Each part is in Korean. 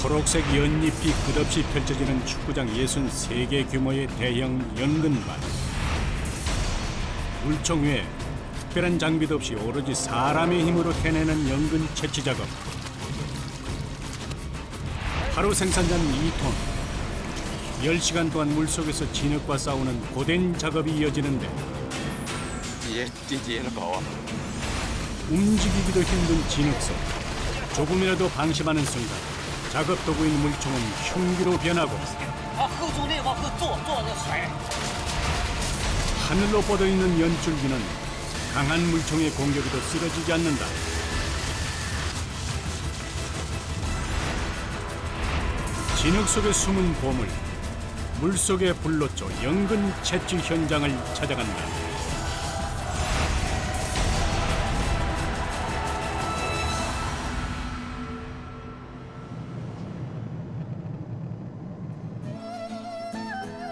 초록색 연잎이 끝없이 펼쳐지는 축구장 63개 규모의 대형 연근밭. 물총 위에 특별한 장비도 없이 오로지 사람의 힘으로 해내는 연근 채취 작업. 하루 생산량 2톤. 10시간 동안 물속에서 진흙과 싸우는 고된 작업이 이어지는데 움직이기도 힘든 진흙 속 조금이라도 방심하는 순간 작업 도구인 물총은 흉기로 변하고 하늘로 뻗어있는 연줄기는 강한 물총의 공격에도 쓰러지지 않는다. 진흙 속에 숨은 보물, 물속의 불로초 연근 채취 현장을 찾아간다.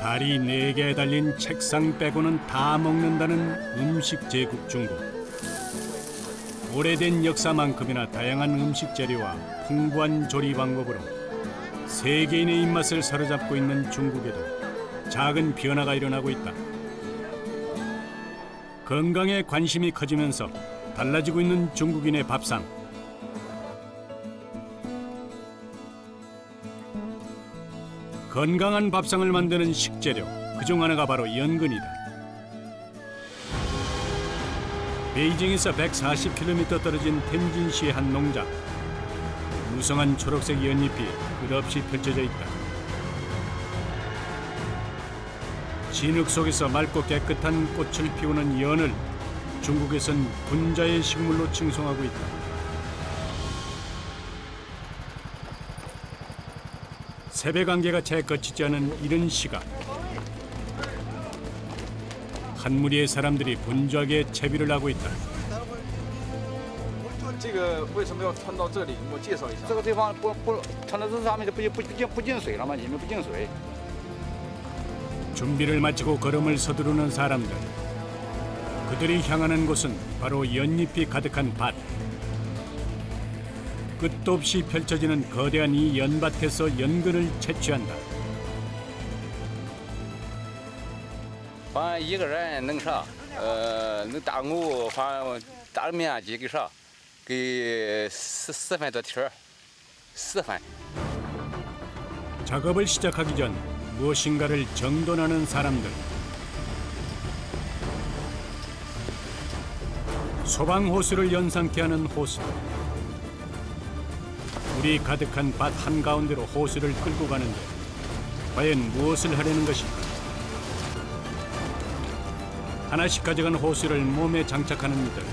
다리 4개에 달린 책상 빼고는 다 먹는다는 음식 제국 중국. 오래된 역사만큼이나 다양한 음식 재료와 풍부한 조리 방법으로 세계인의 입맛을 사로잡고 있는 중국에도 작은 변화가 일어나고 있다. 건강에 관심이 커지면서 달라지고 있는 중국인의 밥상. 건강한 밥상을 만드는 식재료, 그중 하나가 바로 연근이다. 베이징에서 140km 떨어진 텐진시의 한 농장. 무성한 초록색 연잎이 끝없이 펼쳐져 있다. 진흙 속에서 맑고 깨끗한 꽃을 피우는 연을 중국에선 분자의 식물로 칭송하고 있다. 새벽 안개가 채 거치지 않은 이른 시각. 한 무리의 사람들이 분주하게 채비를 하고 있다. 这个为什么要穿到这里？我介绍一下。这个地方不穿到这上面就不进水了吗？里面不进水。 준비를 마치고 걸음을 서두르는 사람들. 그들이 향하는 곳은 바로 연잎이 가득한 밭. 끝도 없이 펼쳐지는 거대한 이 연밭에서 연근을 채취한다. 反正一个人能啥，能打我反正大面积给啥，给四分多蹄儿，4分。 작업을 시작하기 전 무엇인가를 정돈하는 사람들. 소방 호수를 연상케 하는 호수들. 물이 가득한 밭 한가운데로 호수를 끌고 가는데 과연 무엇을 하려는 것일까? 하나씩 가져간 호수를 몸에 장착하는 이들.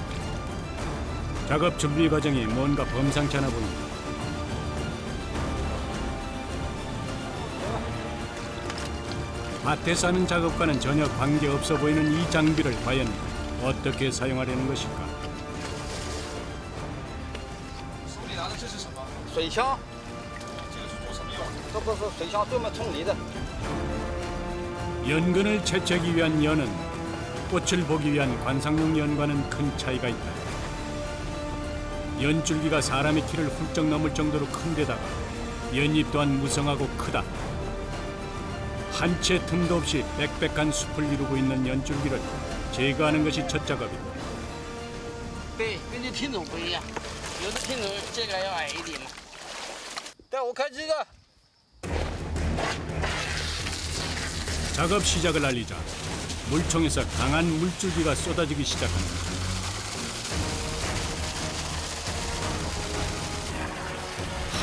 작업 준비 과정이 뭔가 범상치 않아 보인다. 밭에서 하는 작업과는 전혀 관계없어 보이는 이 장비를 과연 어떻게 사용하려는 것일까? 水枪，这不是水枪专门冲泥的。 연근을 채취하기 위한 연은 꽃을 보기 위한 관상용 연과는 큰 차이가 있다. 연줄기가 사람의 키를 훌쩍 넘을 정도로 큰데다가 연잎 또한 무성하고 크다. 한 채 틈도 없이 빽빽한 숲을 이루고 있는 연줄기를 제거하는 것이 첫 작업이다. 对，跟这品种不一样，有的品种这个要矮一点嘛。带我看这个。 작업 시작을 알리자 물총에서 강한 물줄기가 쏟아지기 시작한다.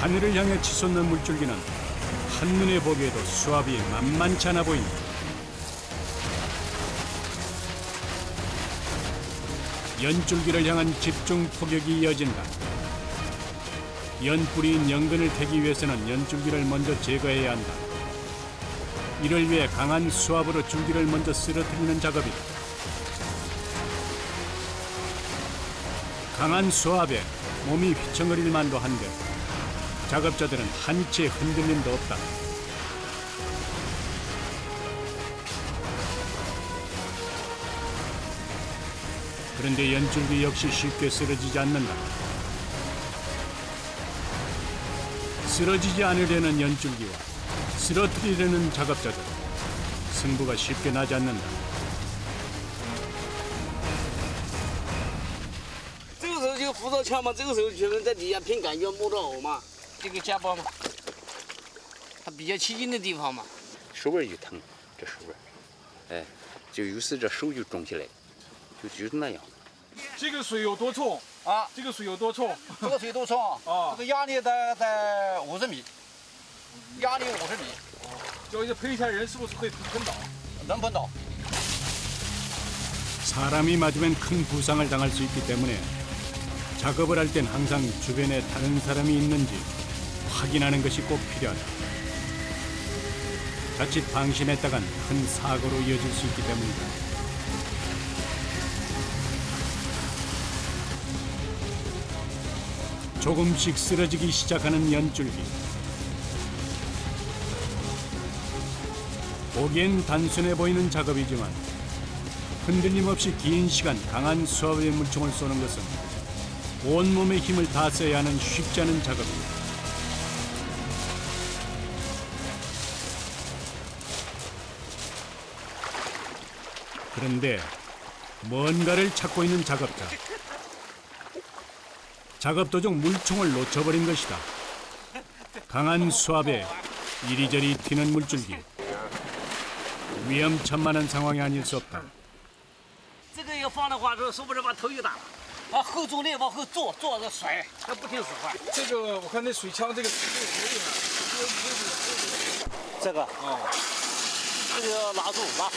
하늘을 향해 치솟는 물줄기는 한눈에 보기에도 수압이 만만치 않아 보인다. 연줄기를 향한 집중 포격이 이어진다. 연뿌리인 연근을 캐기 위해서는 연줄기를 먼저 제거해야 한다. 이를 위해 강한 수압으로 줄기를 먼저 쓰러뜨리는 작업이다. 강한 수압에 몸이 휘청거릴 만도 한데 작업자들은 한 채 흔들림도 없다. 그런데 연줄기 역시 쉽게 쓰러지지 않는다. 쓰러지지 않으려는 연줄기와 쓰러뜨리려는 작업자들. 승부가 쉽게 나지 않는다. 这个时候就扶着枪嘛，这个时候全部在底下凭感觉摸着偶嘛，这个夹包嘛，它比较起劲的地方嘛。手腕就疼，这手腕，哎，就有时这手就肿起来，就是那样。这个水有多重啊？这个水有多重？这个水多重啊这个压力在50米，压力50米， 就一碰一下人是不是会喷倒？能喷倒。 사람이 맞으면 큰 부상을 당할 수 있기 때문에 작업을 할 땐 항상 주변에 다른 사람이 있는지 확인하는 것이 꼭 필요하다. 자칫 방심했다간 큰 사고로 이어질 수 있기 때문이다. 조금씩 쓰러지기 시작하는 연줄기. 보기엔 단순해 보이는 작업이지만 흔들림 없이 긴 시간 강한 수압의 물총을 쏘는 것은 온몸의 힘을 다 써야 하는 쉽지 않은 작업입니다. 그런데 뭔가를 찾고 있는 작업자. 작업 도중 물총을 놓쳐버린 것이다. 강한 수압에 이리저리 튀는 물줄기. 위험천만한 상황이 아닐 수 없다. 这个要放的话，说不定把头就打了。啊，后重力往后坐，坐着甩，它不听使唤。这个我看那水枪这个这个这个要拉住拉好，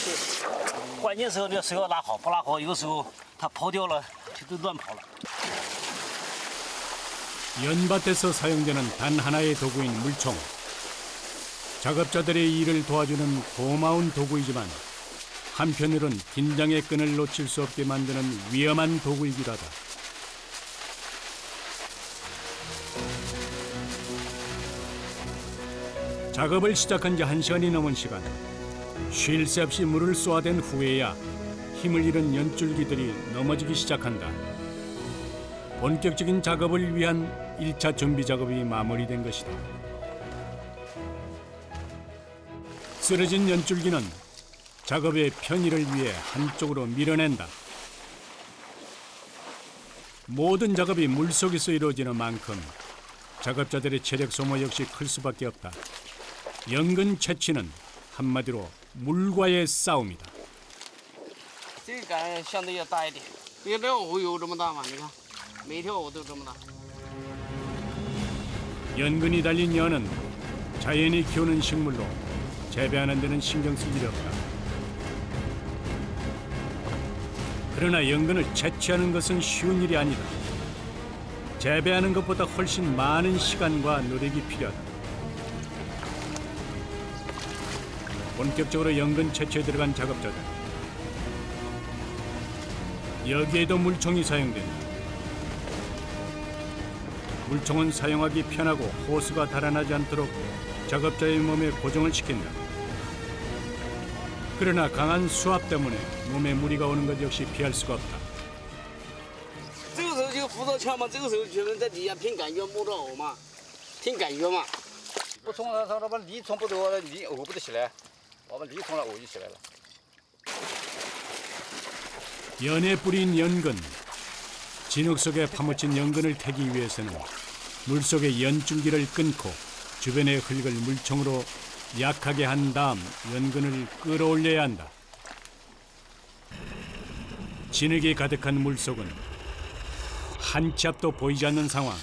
对，关键时候这手要拉好，不拉好，有时候它跑掉了，就都乱跑了。 연밭에서 사용되는 단 하나의 도구인 물총. 작업자들의 일을 도와주는 고마운 도구이지만 한편으론 긴장의 끈을 놓칠 수 없게 만드는 위험한 도구이기도 하다. 작업을 시작한 지 1시간이 넘은 시간. 쉴 새 없이 물을 쏘아댄 후에야 힘을 잃은 연줄기들이 넘어지기 시작한다. 본격적인 작업을 위한 1차 준비 작업이 마무리된 것이다. 쓰러진 연줄기는 작업의 편의를 위해 한쪽으로 밀어낸다. 모든 작업이 물속에서 이루어지는 만큼 작업자들의 체력 소모 역시 클 수밖에 없다. 연근 채취는 한마디로 물과의 싸움이다. 这个杆相对要大一点，别条藕有这么大吗？你看，每条藕都这么大。 연근이 달린 연은 자연이 키우는 식물로 재배하는 데는 신경 쓸 일이 없다. 그러나 연근을 채취하는 것은 쉬운 일이 아니다. 재배하는 것보다 훨씬 많은 시간과 노력이 필요하다. 본격적으로 연근 채취에 들어간 작업자들. 여기에도 물총이 사용된다. 물총은 사용하기 편하고 호스가 달아나지 않도록 작업자의 몸에 고정을 시킨다. 그러나 강한 수압 때문에 몸에 무리가 오는 것 역시 피할 수가 없다. 这个时候就扶着枪嘛，这个时候全部在底下凭感觉摸着偶嘛，听感觉嘛。不冲它把力冲不得，力偶不得起来，我们力冲了偶就起来了。 연에 뿌린 연근. 진흙 속에 파묻힌 연근을 캐기 위해서는 물속의 연줄기를 끊고 주변의 흙을 물총으로 약하게 한 다음 연근을 끌어올려야 한다. 진흙이 가득한 물속은 한 치 앞도 보이지 않는 상황.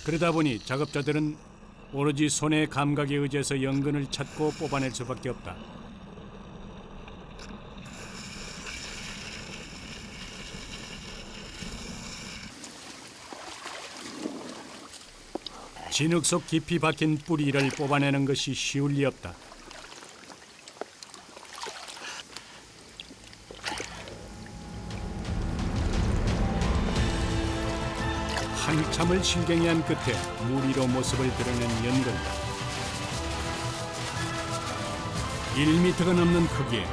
그러다 보니 작업자들은 오로지 손의 감각에 의지해서 연근을 찾고 뽑아낼 수밖에 없다. 진흙 속 깊이 박힌 뿌리를 뽑아내는 것이 쉬울 리 없다. 한참을 실갱이한 끝에 물 위로 모습을 드러낸 연근. 1미터가 넘는 크기에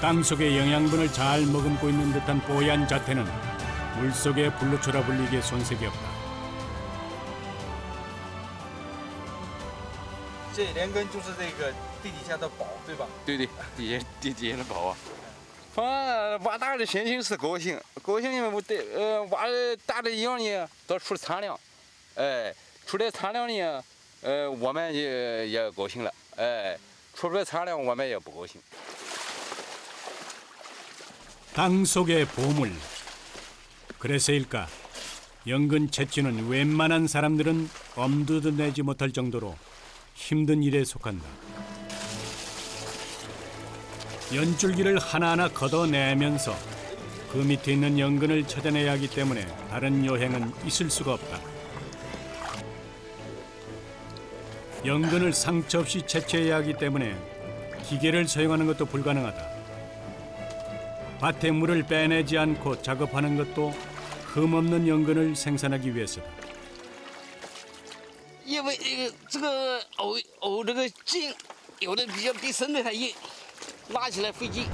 땅속의 영양분을 잘 머금고 있는 듯한 뽀얀 자태는 물속에 불로초라 불리기에 손색이 없다. 这连根就是这个地底下的宝，对吧？对对，地下的宝啊。反正挖大的心情是高兴，高兴因为我得挖大的样呢，都出产量，哎，出来产量呢，我们也高兴了，哎，出不来产量我们也不高兴。 땅 속의 보물. 그래서일까 연근 채취는 웬만한 사람들은 엄두도 내지 못할 정도로 힘든 일에 속한다. 연줄기를 하나하나 걷어내면서 그 밑에 있는 연근을 찾아내야 하기 때문에 다른 여행은 있을 수가 없다. 연근을 상처 없이 채취해야 하기 때문에 기계를 사용하는 것도 불가능하다. 밭에 물을 빼내지 않고 작업하는 것도 흠없는 연근을 생산하기 위해서다. 因为这个藕这个茎有的比较比生的还硬，拉起来费劲。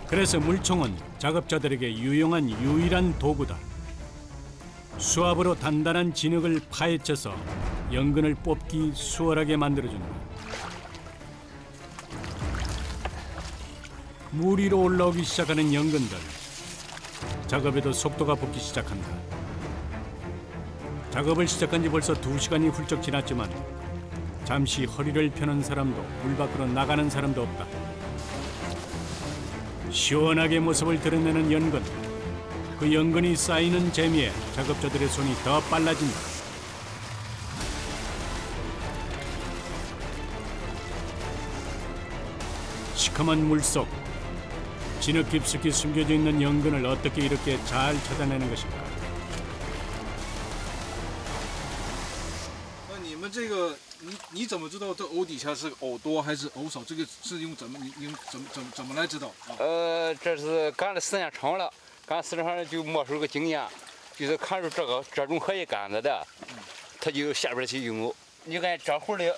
그래서 물총은 작업자들에게 유용한 유일한 도구다. 수압으로 단단한 진흙을 파헤쳐서 연근을 뽑기 수월하게 만들어준다. 물 위로 올라오기 시작하는 연근들. 작업에도 속도가 붙기 시작한다. 작업을 시작한 지 벌써 2시간이 훌쩍 지났지만 잠시 허리를 펴는 사람도 물 밖으로 나가는 사람도 없다. 시원하게 모습을 드러내는 연근. 그 연근이 쌓이는 재미에 작업자들의 손이 더 빨라진다. 시커먼 물속 진흙 깊숙이 숨겨져 있는 연근을 어떻게 이렇게 잘 찾아내는 것일까? 那你们这个，你怎么知道这藕底下是藕多还是藕少？这个是用怎么来知道啊？这是干了时间长了，干时间长了就摸出个经验，就是看出这种可以干的的，他就下边去用藕。你看这会儿的，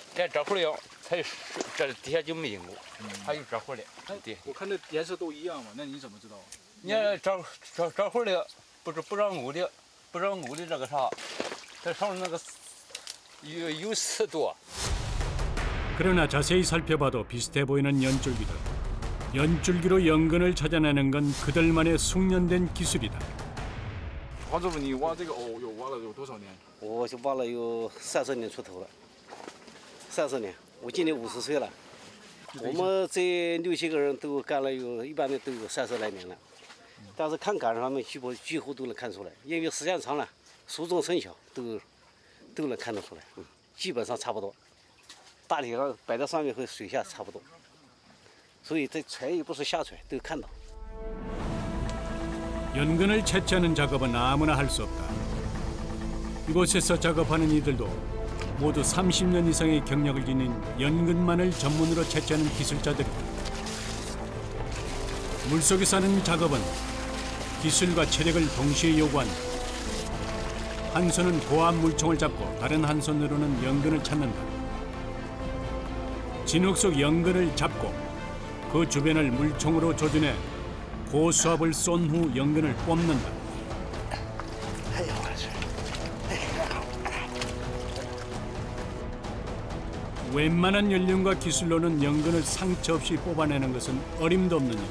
才这底下就没用藕，还有这会儿的。对，我看这颜色都一样嘛，那你怎么知道？你看这会儿的不让藕的，这个啥，这上面那个有刺多。 그러나 자세히 살펴봐도 비슷해 보이는 연줄기들. 연줄기로 연근을 찾아내는 건 그들만의 숙련된 기술이다. 黄师傅，你挖这个藕挖了有多少年？我就挖了有30年出头了，30年。我今年50岁了。我们这6、7个人都干了一般的都有30来年了，但是看杆上面几乎都能看出来，因为时间长了，熟重生巧都能看得出来，基本上差不多。大体上摆在上面和水下差不多，所以这揣又不是瞎揣，都看到。 연근을 채취하는 작업은 아무나 할 수 없다. 이곳에서 작업하는 이들도 모두 30년 이상의 경력을 지닌 연근만을 전문으로 채취하는 기술자들이다. 물속에서 하는 작업은 기술과 체력을 동시에 요구한다. 한 손은 고압 물총을 잡고 다른 한 손으로는 연근을 찾는다. 진흙 속 연근을 잡고 그 주변을 물총으로 조준해 고수압을 쏜 후 연근을 뽑는다. 웬만한 연륜과 기술로는 연근을 상처 없이 뽑아내는 것은 어림도 없는 일.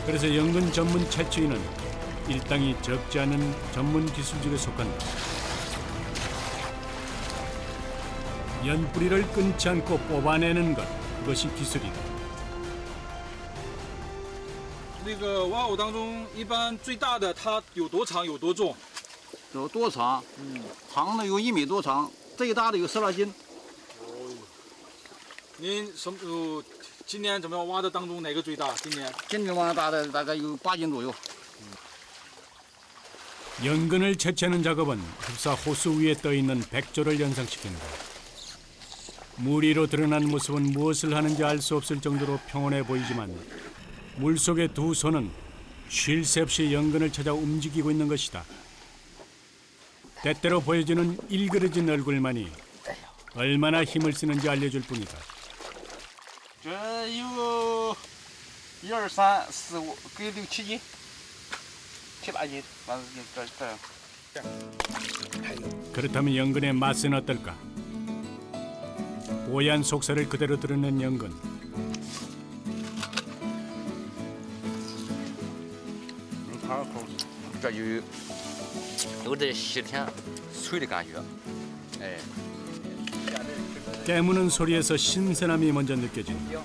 그래서 연근 전문 채취인은 일당이 적지 않은 전문 기술직에 속한다. 연뿌리를 끊지 않고 뽑아내는 것, 그것이 기술이다. 那个挖藕当中，一般最大的它有多长有多重？有多长？长的有1米多长，最大的有12斤。您今年怎么样挖的当中哪个最大？今年挖大的大概有8斤左右。 연근을 채취하는 작업은 흡사 호수 위에 떠있는 백조를 연상시킨다. 물 위로 드러난 모습은 무엇을 하는지 알 수 없을 정도로 평온해 보이지만 물속의 두 손은 쉴 새 없이 연근을 찾아 움직이고 있는 것이다. 때때로 보여주는 일그러진 얼굴만이 얼마나 힘을 쓰는지 알려줄 뿐이다. 这有1、2、3、4、5，给6、7斤，7、8斤，完了这样。 그렇다면 연근의 맛은 어떨까? 뽀얀 속살을 그대로 드러낸 연근.这有点鲜甜脆的感觉，哎。 깨무는 소리에서 신선함이 먼저 느껴진다.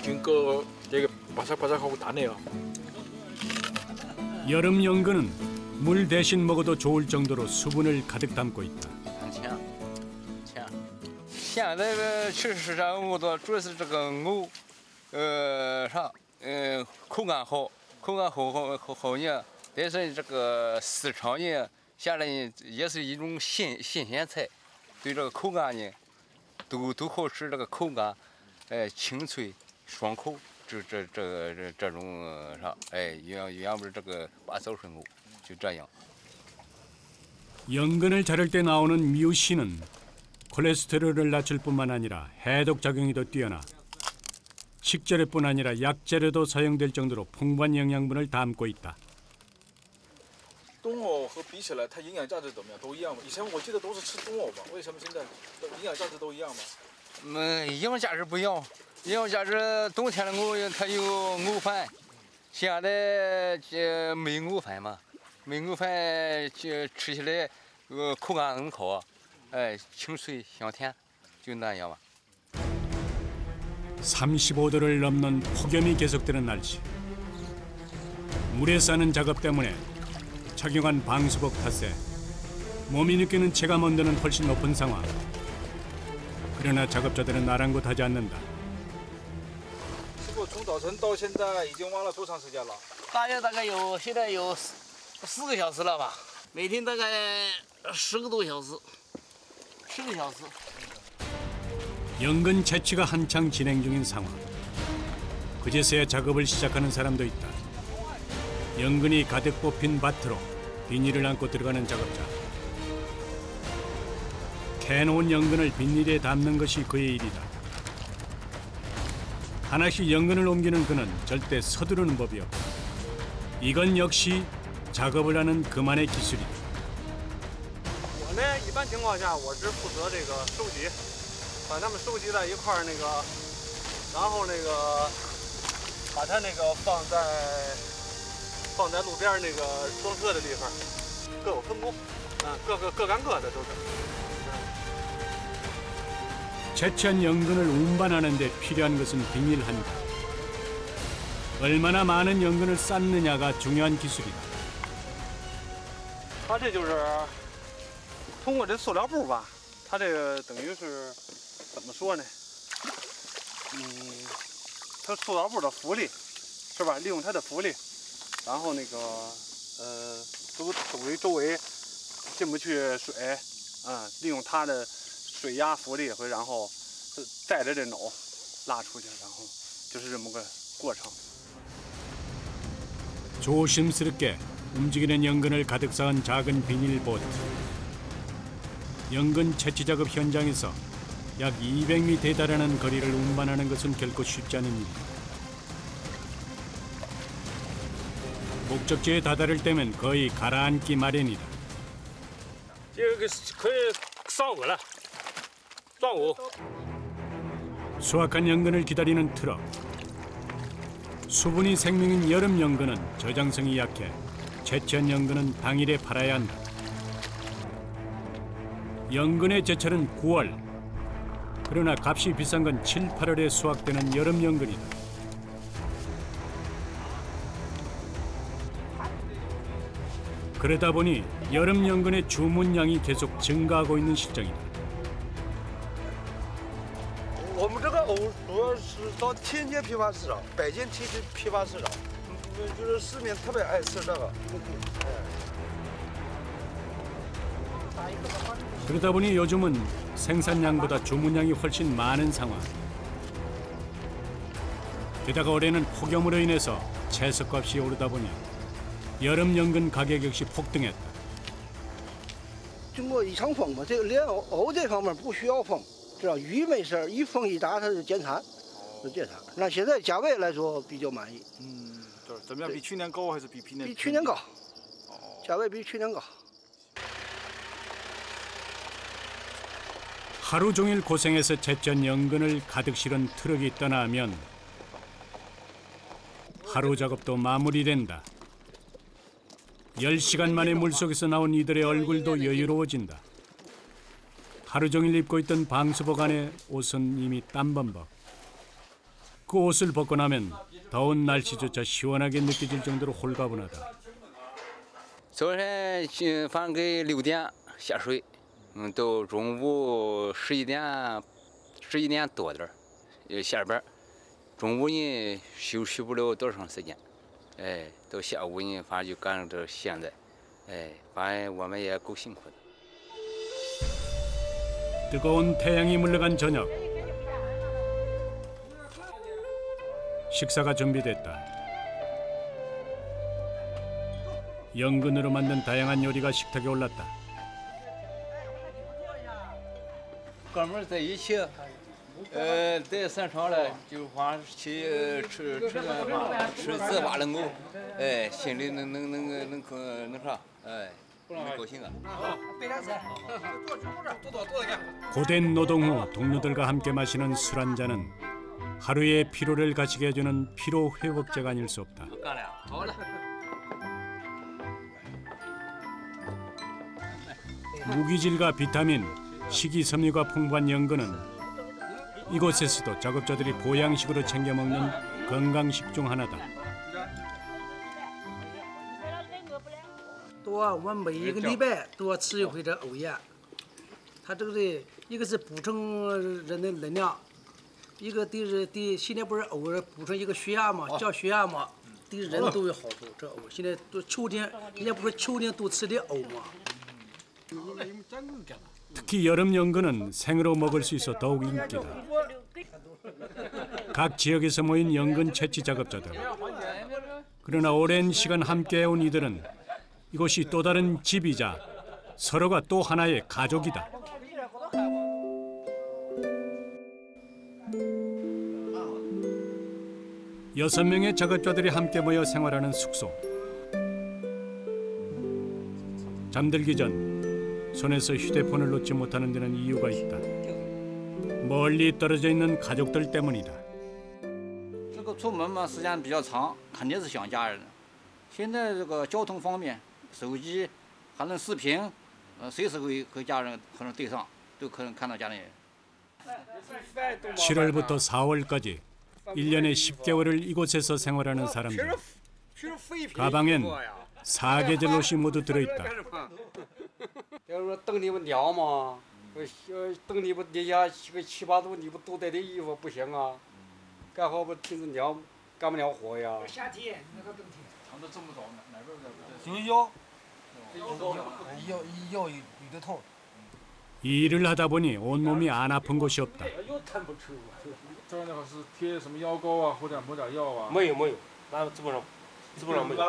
균거 되게 바삭바삭하고 다네요. 여름 연근은 물 대신 먹어도 좋을 정도로 수분을 가득 담고 있다. 现在的吃市场我的主要是这个藕，口感好呢。但是这个市场呢，现在也是一种新鲜菜，对这个口感呢，都好吃。这个口感，清脆爽口，这种啥，原不是这个8~9순藕，就这样。 연근을 자를 때 나오는 뮤신은 콜레스테롤을 낮출 뿐만 아니라 해독 작용이 더 뛰어나 식재료뿐 아니라 약재료도 사용될 정도로 풍부한 영양분을 담고 있다. 冬藕和比起来，它营养价值怎么样？都一样吗？以前我记得都是吃冬藕吧？为什么现在营养价值都一样吗？营养价值不一样，营养价值冬天的藕它有藕饭，现在没藕饭嘛，没藕饭吃起来口感很好，清脆香甜，就那样吧。 35도를 넘는 폭염이 계속되는 날씨. 물에 싸는 작업 때문에 착용한 방수복 탓에 몸이 느끼는 체감 온도는 훨씬 높은 상황. 그러나 작업자들은 아랑곳하지 않는다. 师傅，从早晨到现在已经挖了多长时间了？大约现在有4个小时了吧，每天大概10个多小时，10个小时。 연근 채취가 한창 진행 중인 상황. 그제서야 작업을 시작하는 사람도 있다. 연근이 가득 뽑힌 밭으로 비닐을 안고 들어가는 작업자. 캐놓은 연근을 비닐에 담는 것이 그의 일이다. 하나씩 연근을 옮기는 그는 절대 서두르는 법이 없다. 이건 역시 작업을 하는 그만의 기술이다. 我呢，一般情况下我是负责这个收集。 把它们收集在一块儿，然后把它放在路边装车的地方，各有分工，各干各的都是。 채취한 연근을 운반하는 데 필요한 것은 비닐 한 개. 얼마나 많은 연근을 쌓느냐가 중요한 기술이다. 它这就是通过这塑料布吧，它这个等于是。 怎么说呢？它塑料布的浮力，是吧？利用它的浮力，然后周围进不去水，利用它的水压浮力，然后带着这耨拉出去，然后就是这么个过程。 조심스럽게 움직이는 연근을 가득 쌓은 작은 비닐보트. 연근 채취 작업 현장에서 약 200m에 달하는 거리를 운반하는 것은 결코 쉽지 않은 일이다. 목적지에 다다를 때면 거의 가라앉기 마련이다. 这个可以上午了，上午。 수확한 연근을 기다리는 트럭. 수분이 생명인 여름 연근은 저장성이 약해 채취한 연근은 당일에 팔아야 한다. 연근의 제철은 9월. 그러나 값이 비싼 건 7, 8월에 수확되는 여름 연근이다. 그러다 보니 여름 연근의 주문량이 계속 증가하고 있는 실정이다. 我们这个藕主要是到天津批发市场、北京批发市场，就是市民特别爱吃这个。 그러다 보니 요즘은 생산량보다 주문량이 훨씬 많은 상황. 게다가 올해는 폭염으로 인해서 채소값이 오르다 보니 여름 연근 가격 역시 폭등했다. 经过一场风嘛，这个莲藕这方面不需要风，知道鱼没事，一风一打它就减产。是这样。那现在价位来说比较满意。就是怎么样？比去年高还是比去年？比去年高。价位比去年高。 하루 종일 고생해서 채취한 연근을 가득 실은 트럭이 떠나면 하루 작업도 마무리된다. 10시간 만에 물속에서 나온 이들의 얼굴도 여유로워진다. 하루 종일 입고 있던 방수복 안에 옷은 이미 땀범벅. 그 옷을 벗고 나면 더운 날씨조차 시원하게 느껴질 정도로 홀가분하다. 昨天反正给6点下水，到中午11点多点下班，中午呢休息不了多长时间，哎，到下午呢反正就赶上这现在，哎，反正我们也够辛苦的。 뜨거운 태양이 물러간 저녁. 식사가 준비됐다. 연근으로 만든 다양한 요리가 식탁에 올랐다. 哥们儿在一起，在山上了，就话去吃顿饭，吃糍粑冷藕，哎，心里能啥，哎，能高兴啊。 고된 노동 후 동료들과 함께 마시는 술 한 잔은 하루의 피로를 가시게 해주는 피로 회복제가 아닐 수 없다. 무기질과 비타민, 식이섬유가 풍부한 연근은 이곳에서도 작업자들이 보양식으로 챙겨 먹는 건강식 중 하나다. 我们每一个礼拜都要吃一回这藕叶，它这个的一个是补充人的能量，一个对现在不是藕补充一个血压嘛，降血压嘛，对人都有好处。这藕现在都秋天，人家不是秋天都吃的藕嘛。 특히 여름 연근은 생으로 먹을 수 있어 더욱 인기다. 각 지역에서 모인 연근 채취 작업자들. 그러나 오랜 시간 함께해온 이들은 이곳이 또 다른 집이자 서로가 또 하나의 가족이다. 여섯 명의 작업자들이 함께 모여 생활하는 숙소. 잠들기 전 손에서 휴대폰을 놓지 못하는 데는 이유가 있다. 멀리 떨어져 있는 가족들 때문이다. 这个出门嘛，时间比较长，肯定是想家人的。现在这个交通方便，手机还能视频，随时和家人可能对上，都可能看到家里人。 7월부터 4월까지 1년에 10개월을 이곳에서 생활하는 사람들. 가방엔 사계절 옷이 모두 들어있다. 要说等你们凉嘛，等你们底下7、8度，你不多带点衣服不行啊？干好不天是凉，干不了活呀。夏天那个冬天。长得这么早呢，哪边在？就腰有点痛。 이 일을 하다 보니 온몸이 안 아픈 곳이 없다. 这儿那会是贴什么药膏啊，或者抹点药啊？没有，那基本上没有，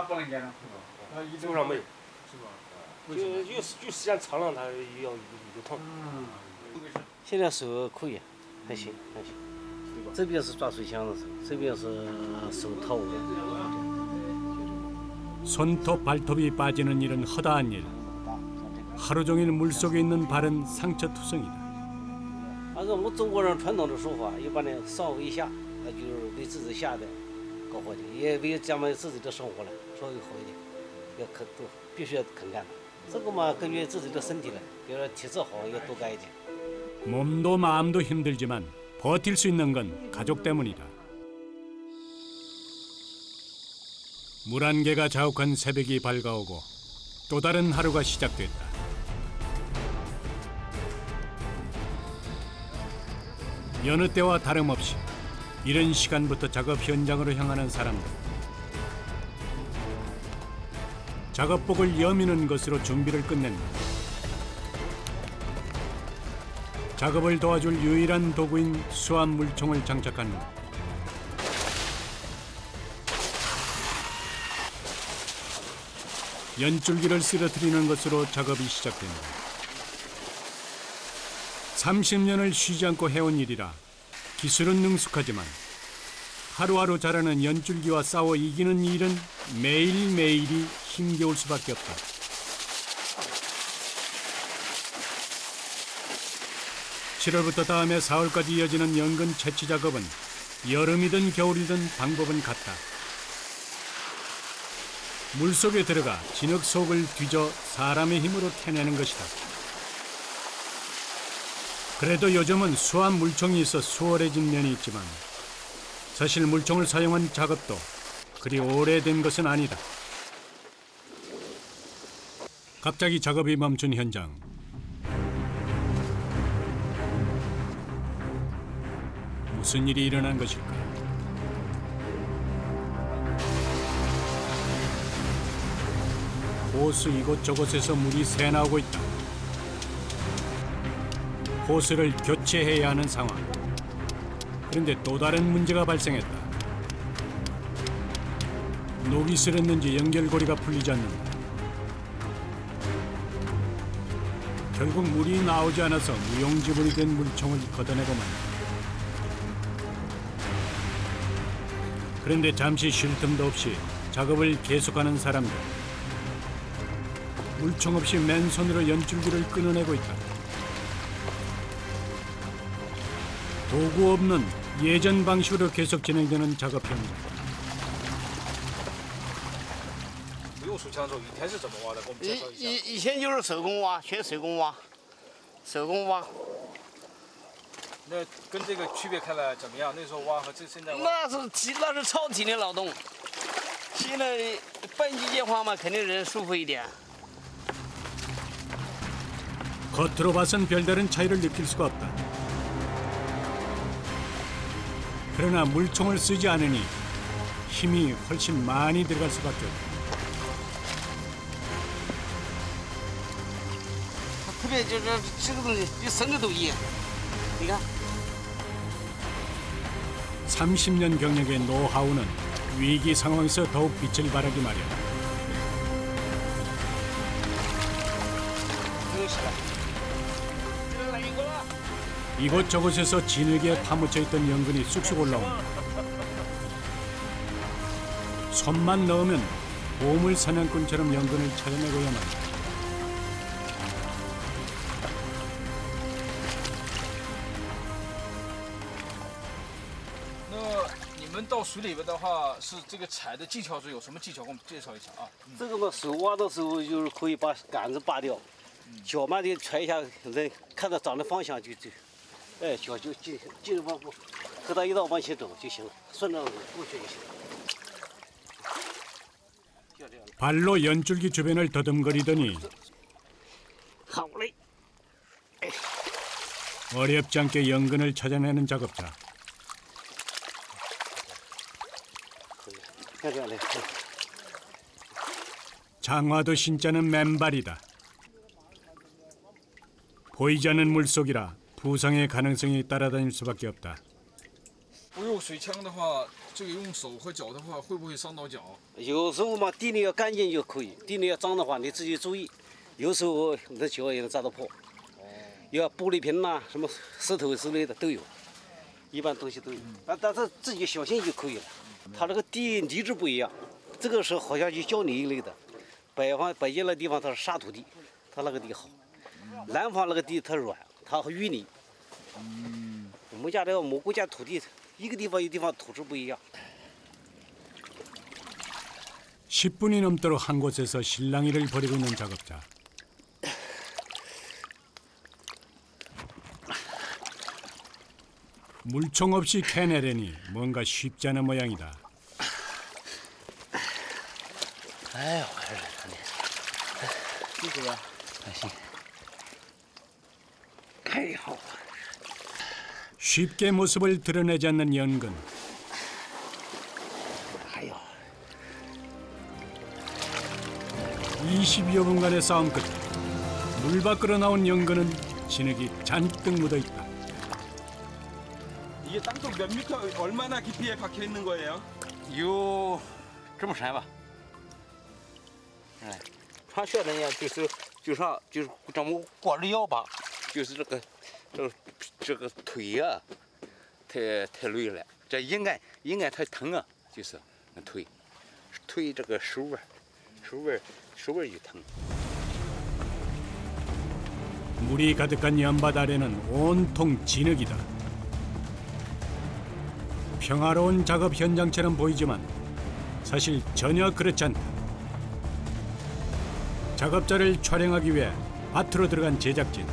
基本上没有。 是吧？就时间长了，它腰有痛。现在手可以，还行。这边是抓水枪的手，这边是手套的。 손톱 발톱이 빠지는 일은 허다한 일. 하루 종일 물속에 있는 발은 상처투성이다. 按照我们中国人传统的说法，一般的上为下，那就是为自己下的搞活的，也为咱们自己的生活了稍微好一点，要必须要肯干的。这个嘛，根据自己的身体了，比如说体质好要多干一点。 몸도 마음도 힘들지만 버틸 수 있는 건 가족 때문이다. 물 한 개가 자욱한 새벽이 밝아오고 또 다른 하루가 시작됐다. 여느 때와 다름없이 이른 시간부터 작업 현장으로 향하는 사람들. 작업복을 여미는 것으로 준비를 끝낸다. 작업을 도와줄 유일한 도구인 수압 물총을 장착한 후 연줄기를 쓰러뜨리는 것으로 작업이 시작된다. 30년을 쉬지 않고 해온 일이라 기술은 능숙하지만 하루하루 자라는 연줄기와 싸워 이기는 일은 매일매일이 힘겨울 수밖에 없다. (7월부터) 다음해 (4월까지) 이어지는 연근 채취 작업은 여름이든 겨울이든 방법은 같다. 물속에 들어가 진흙 속을 뒤져 사람의 힘으로 캐내는 것이다. 그래도 요즘은 수압 물총이 있어 수월해진 면이 있지만 사실 물총을 사용한 작업도 그리 오래된 것은 아니다. 갑자기 작업이 멈춘 현장. 무슨 일이 일어난 것일까? 호수 이곳저곳에서 물이 새나오고 있다. 호수를 교체해야 하는 상황. 그런데 또 다른 문제가 발생했다. 녹이 슬었는지 연결고리가 풀리지 않는다. 결국 물이 나오지 않아서 무용지물이 된 물총을 걷어내고 만다. 그런데 잠시 쉴 틈도 없이 작업을 계속하는 사람들. 물총 없이 맨손으로 연줄기를 끊어내고 있다. 도구 없는 예전 방식으로 계속 진행되는 작업 현장. 不用水枪的时候，以前是怎么挖的？给我们介绍一下。以前就是手工挖，全手工挖，手工挖。那跟这个区别开来怎么样？那时候挖和现在挖？那是超体力劳动，现在半机械化嘛，肯定人舒服一点。 겉으로 봐선 별다른 차이를 느낄 수가 없다. 그러나 물총을 쓰지 않으니 힘이 훨씬 많이 들어갈 수밖에 없다. 特别就是这个东西比生的都硬，你看。 30년 경력의 노하우는 위기 상황에서 더욱 빛을 발하기 마련. 이곳저곳에서 진흙에 파묻혀 있던 연근이 쑥쑥 올라온다. 손만 넣으면 보물 사냥꾼처럼 연근을 찾아내고야만 한다. 你们到水里边的话，是这个采的技巧是有什么技巧？给我们介绍一下啊。这个嘛，手挖的时候就是可以把杆子拔掉，脚慢点踹一下，人看到长的方向就，哎，脚就尽量往和他一道往前走就行了，顺着过去就行了。 발로 연줄기 주변을 더듬거리더니 어렵지 않게 연근을 찾아내는 작업자. 장화도 신지 않은 맨발이다. 보이지 않는 물속이라 부상의 가능성이 따라다닐 수밖에 없다. 不用水枪的话，这个用手和脚的话，会不会伤到脚？有时候嘛，地里要干净就可以，地里要脏的话，你自己注意。有时候你的脚也能扎到破。要玻璃瓶呐、什么石头之类的都有，一般东西都有。但是自己小心就可以了。它这个地泥质不一样，这个是好像就胶泥一类的。北京那地方它是沙土地，它那个地好。南方那个地它软，它淤泥。我们家的蘑菇家土地。 一个地方一个地方土质不一样。 10분이 넘도록 한 곳에서 실랑이를 벌이고 있는 작업자. 물총 없이 캐내려니 뭔가 쉽지 않은 모양이다. 아유, 이거야. 다시. 아유. 쉽게 모습을 드러내지 않는 연근. 20여 분간의 싸움 끝 물 밖으로 나온 연근은 진흙이 잔뜩 묻어 있다. 이게 땅속 몇 미터 얼마나 깊이에 박혀 있는 거예요? 有这么深吧？哎，穿靴子呢，就是这么光着腰吧，就是这个腿呀、太累了，这一按它疼啊，就是推这个手腕就疼。 물이 가득한 연밭 아래는 온통 진흙이다. 평화로운 작업 현장처럼 보이지만 사실 전혀 그렇지 않다. 작업자를 촬영하기 위해 밭으로 들어간 제작진.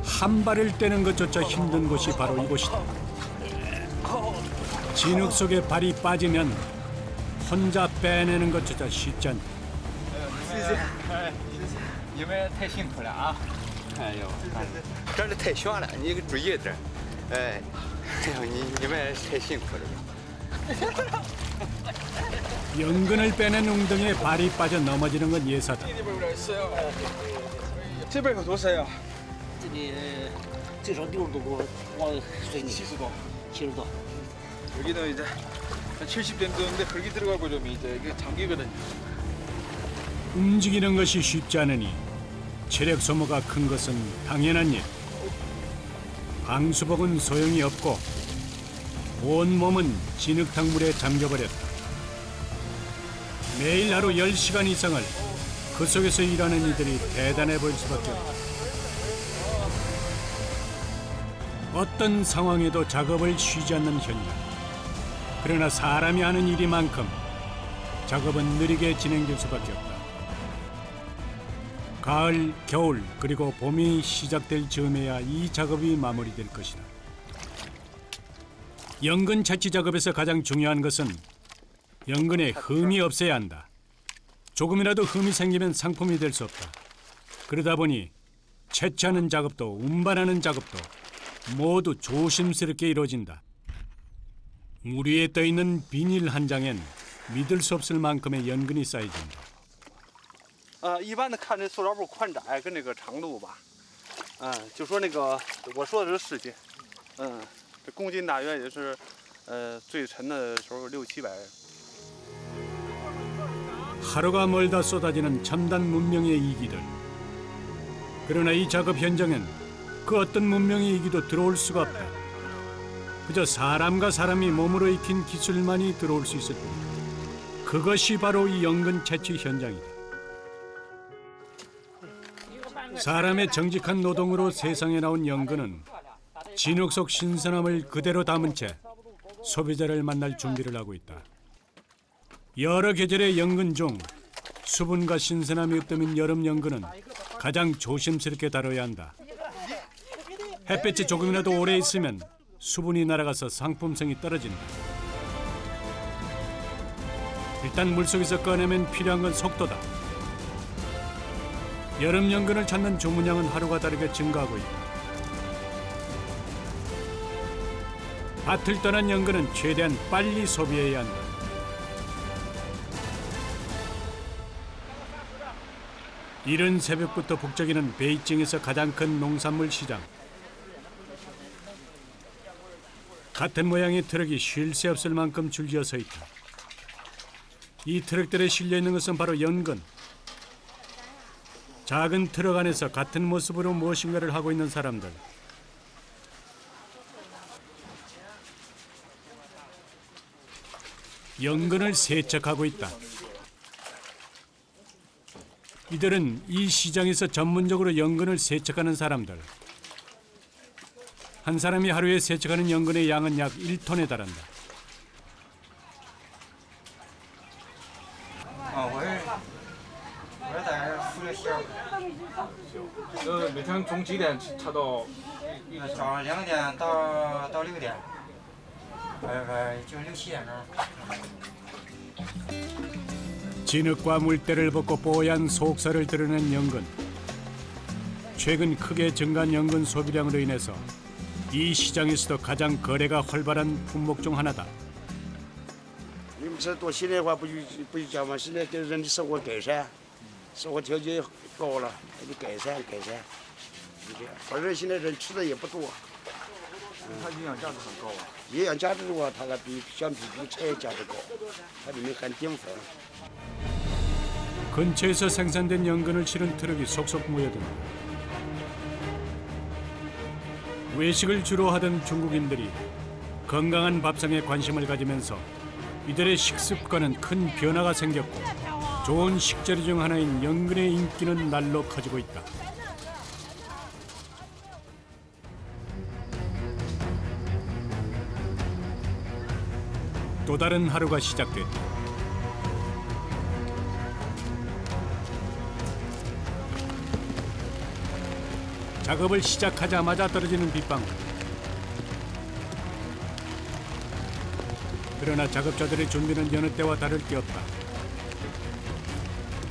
한 발을 떼는 것조차 힘든 곳이 바로 이곳이다. 진흙 속에 발이 빠지면 혼자 빼내는 것조차 쉽지 않다. 你们太辛苦了啊！哎呦，这里太悬了，你注意点。哎，哎呦，你们太辛苦了。 연근을 빼낸 웅덩이에 발이 빠져 넘어지는 건 예사다. 这边有多深啊？这里最少60多多，往水里。70多。70多。 여기는 이제 한 70년 되는데 흙이 들어가고 좀 이제 이게 장기거든요. 움직이는 것이 쉽지 않으니 체력 소모가 큰 것은 당연한 일. 방수복은 소용이 없고 온 몸은 진흙탕물에 잠겨버렸다. 매일 하루 10시간 이상을 그 속에서 일하는 이들이 대단해 보일 수밖에 없다. 어떤 상황에도 작업을 쉬지 않는 현장. 그러나 사람이 하는 일이만큼 작업은 느리게 진행될 수밖에 없다. 가을, 겨울, 그리고 봄이 시작될 즈음에야 이 작업이 마무리될 것이다. 연근 채취 작업에서 가장 중요한 것은 연근에 흠이 없어야 한다. 조금이라도 흠이 생기면 상품이 될 수 없다. 그러다 보니 채취하는 작업도 운반하는 작업도 모두 조심스럽게 이루어진다. 물 위에 떠있는 비닐 한 장엔 믿을 수 없을 만큼의 연근이 쌓여진다. 一般的看这塑料布宽窄跟那个长度吧，就说那个我说的是世界，这公斤大约也是，最沉的时候6、700。 하루가 멀다 쏟아지는 첨단 문명의 이기들. 그러나 이 작업 현장엔 그 어떤 문명의 이기도 들어올 수가 없다. 그저 사람과 사람이 몸으로 익힌 기술만이 들어올 수 있을 뿐이다. 그것이 바로 이 연근 채취 현장이다. 사람의 정직한 노동으로 세상에 나온 연근은 진흙 속 신선함을 그대로 담은 채 소비자를 만날 준비를 하고 있다. 여러 계절의 연근 중 수분과 신선함이 없다면 여름 연근은 가장 조심스럽게 다뤄야 한다. 햇볕이 조금이라도 오래 있으면 수분이 날아가서 상품성이 떨어진다. 일단 물속에서 꺼내면 필요한 건 속도다. 여름 연근을 찾는 주문량은 하루가 다르게 증가하고 있다. 밭을 떠난 연근은 최대한 빨리 소비해야 한다. 이른 새벽부터 북적이는 베이징에서 가장 큰 농산물 시장. 같은 모양의 트럭이 쉴 새 없을 만큼 줄지어 서 있다. 이 트럭들에 실려 있는 것은 바로 연근. 작은 트럭 안에서 같은 모습으로 무엇인가를 하고 있는 사람들. 연근을 세척하고 있다. 이들은 이 시장에서 전문적으로 연근을 세척하는 사람들. 한 사람이 하루에 세척하는 연근의 양은 약 1톤에 달한다. 我在负责销。每天从几点查到？早上2点到6点，就6、7点钟。 진흙과 물때를 벗고 뽀얀 속살을 드러낸 연근. 최근 크게 증가한 연근 소비량으로 인해서 이 시장에서도 가장 거래가 활발한 품목 중 하나다. 你们这多现代化不就讲嘛？现在对人的生活改善，生活条件高了，那就改善，就这样。反正现在人吃的也不多。它营养价值很高啊。营养价值的话，它还相比菜价值高，它里面含淀粉。 근처에서 생산된 연근을 실은 트럭이 속속 모여든다. 외식을 주로 하던 중국인들이 건강한 밥상에 관심을 가지면서 이들의 식습관은 큰 변화가 생겼고 좋은 식재료 중 하나인 연근의 인기는 날로 커지고 있다. 또 다른 하루가 시작됐다. 작업을 시작하자마자 떨어지는 빗방울. 그러나 작업자들의 준비는 여느 때와 다를 게 없다.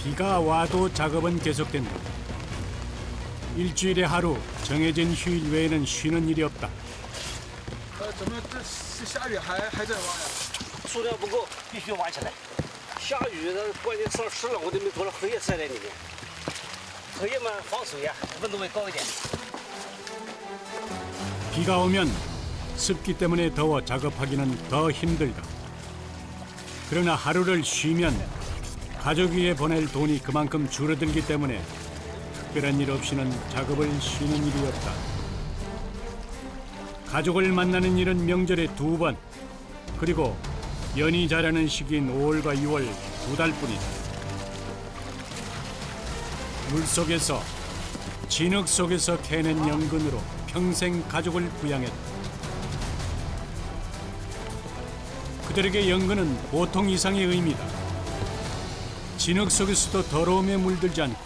비가 와도 작업은 계속된다. 일주일에 하루 정해진 휴일 외에는 쉬는 일이 없다. 怎么这下雨还在挖呀？ 数量不够，必须挖起来。下雨它关键上湿了，我都没多了荷叶塞在里面。荷叶嘛防水呀，温度会高一点。 비가 오면 습기 때문에 더워 작업하기는 더 힘들다. 그러나 하루를 쉬면 가족 위에 보낼 돈이 그만큼 줄어들기 때문에 특별한 일 없이는 작업을 쉬는 일이 없다. 가족을 만나는 일은 명절에 2번, 그리고 연이 자라는 시기인 5월과 6월 2달뿐이다. 물속에서, 진흙 속에서 캐낸 연근으로 평생 가족을 부양했다. 그들에게 연근은 보통 이상의 의미다. 진흙 속에서도 더러움에 물들지 않고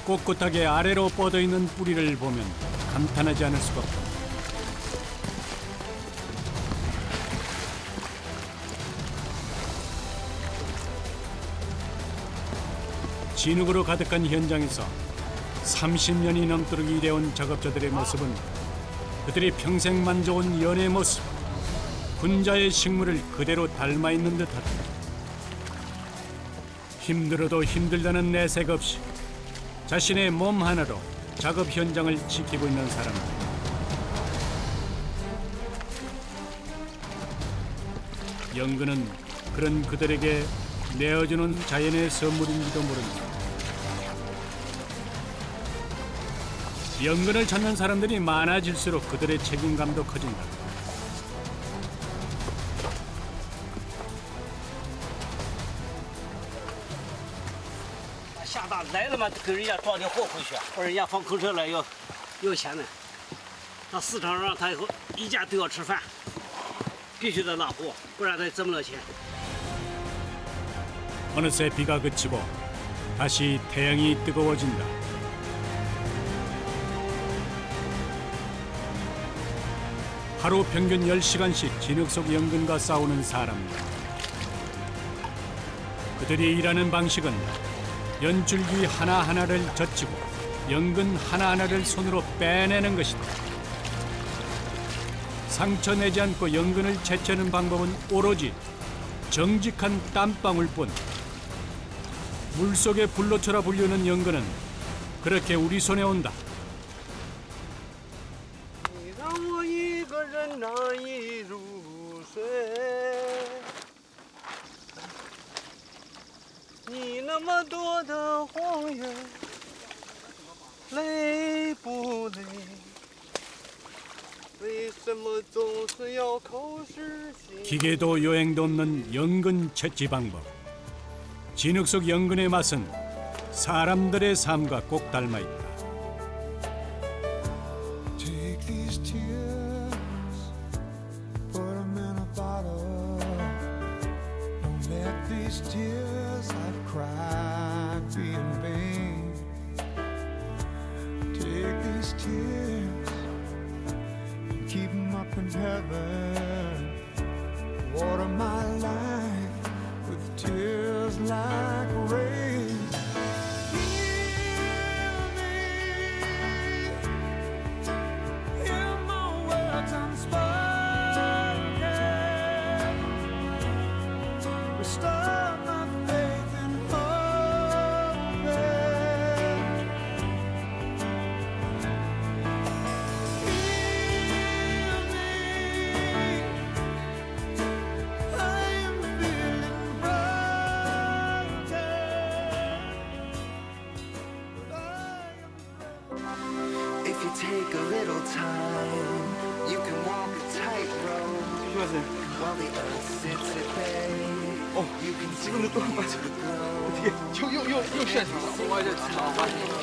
꼿꼿하게 아래로 뻗어있는 뿌리를 보면 감탄하지 않을 수가 없다. 진흙으로 가득한 현장에서 30년이 넘도록 일해온 작업자들의 모습은 그들이 평생 만져온 연의 모습, 군자의 식물을 그대로 닮아있는 듯하다. 힘들어도 힘들다는 내색 없이 자신의 몸 하나로 작업 현장을 지키고 있는 사람들. 연근은 그런 그들에게 내어주는 자연의 선물인지도 모른다. 연근을 찾는 사람들이 많아질수록 그들의 책임감도 커진다. 下大来了嘛，给人家装点货回去，不然人家放空车了要钱呢。到市场上他以后一家都要吃饭，必须得拉货，不然他挣不了钱。 어느새 비가 그치고 다시 태양이 뜨거워진다. 하루 평균 10시간씩 진흙 속 연근과 싸우는 사람들. 그들이 일하는 방식은 연줄기 하나하나를 젖히고 연근 하나하나를 손으로 빼내는 것이다. 상처 내지 않고 연근을 채취하는 방법은 오로지 정직한 땀방울뿐. 물속에 불로초라 불리는 연근은 그렇게 우리 손에 온다. 你让我一个人难以入睡，你那么多的谎言，累不累？为什么总是要口是心非？ 기계도 여행도 없는 연근 채취 방법. 진흙 속 연근의 맛은 사람들의 삶과 꼭 닮아 있다. Take these tears, put them in a bottle. Don't let these tears I've cried be in vain. Take these tears and keep them up in heaven. Water my life with tears like rain. Hear me, hear my words unspoken. Restore my faith and hope. a little time. You can walk a tightrope while the earth sits at bay. You can see the glow. You feel you fall behind.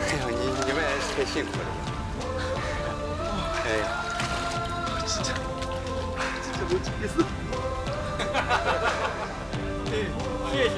哎呦，你们也是太辛苦了。哎呀，这都气死！谢谢。